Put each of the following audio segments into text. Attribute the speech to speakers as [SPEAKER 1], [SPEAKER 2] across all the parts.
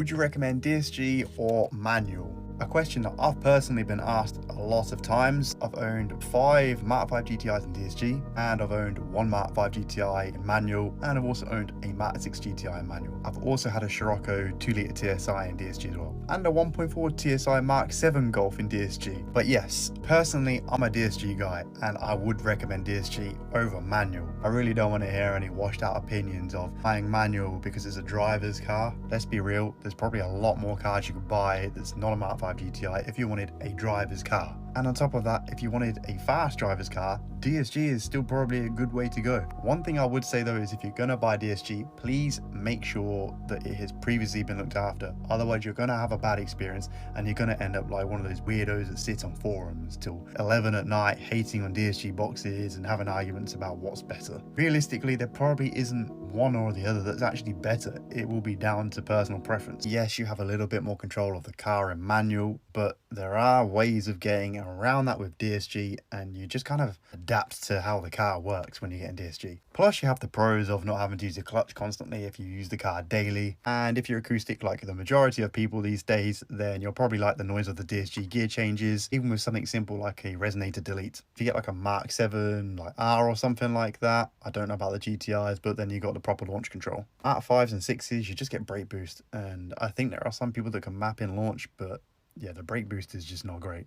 [SPEAKER 1] Would you recommend DSG or manual? A question that I've personally been asked a lot of times. I've owned 5 Mark 5 GTIs in DSG, and I've owned 1 Mark 5 GTI in manual, and I've also owned a Mark 6 GTI in manual. I've also had a Scirocco 2-litre TSI in DSG as well, and a 1.4 TSI Mark 7 Golf in DSG. But yes, personally, I'm a DSG guy, and I would recommend DSG over manual. I really don't want to hear any washed out opinions of buying manual because it's a driver's car. Let's be real, there's probably a lot more cars you could buy that's not a Mark 5 GTI if you wanted a driver's car. And on top of that, if you wanted a fast driver's car, DSG is still probably a good way to go. One thing I would say though is if you're gonna buy DSG, please make sure that it has previously been looked after. Otherwise you're gonna have a bad experience and you're gonna end up like one of those weirdos that sits on forums till 11 at night hating on DSG boxes and having arguments about what's better. Realistically, there probably isn't one or the other that's actually better. It will be down to personal preference. Yes, you have a little bit more control of the car in manual, but there are ways of getting around that with DSG, and you just kind of adapt to how the car works when you get in DSG. Plus you have the pros of not having to use your clutch constantly if you use the car daily, and if you're acoustic like the majority of people these days, then you'll probably like the noise of the DSG gear changes, even with something simple like a resonator delete. If you get like a Mark 7 like R or something like that, I don't know about the GTIs, but then you got the proper launch control. Mark 5s and 6s, you just get brake boost, and I think there are some people that can map in launch, but yeah, the brake boost is just not great.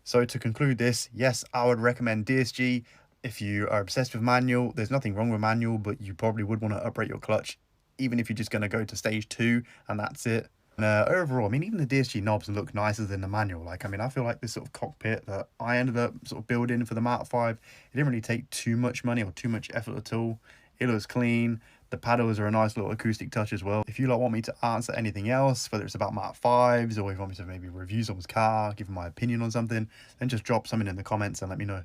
[SPEAKER 1] So to conclude this, yes, I would recommend DSG. If you are obsessed with manual, there's nothing wrong with manual, but you probably would want to uprate your clutch, even if you're just going to go to stage 2 and that's it. And overall, I mean, even the DSG knobs look nicer than the manual. Like, I mean, I feel like this sort of cockpit that I ended up sort of building for the Mark 5, it didn't really take too much money or too much effort at all. It looks clean. The paddles are a nice little acoustic touch as well. If you want me to answer anything else, whether it's about Mark 5s or if you want me to maybe review someone's car, give them my opinion on something, then just drop something in the comments and let me know.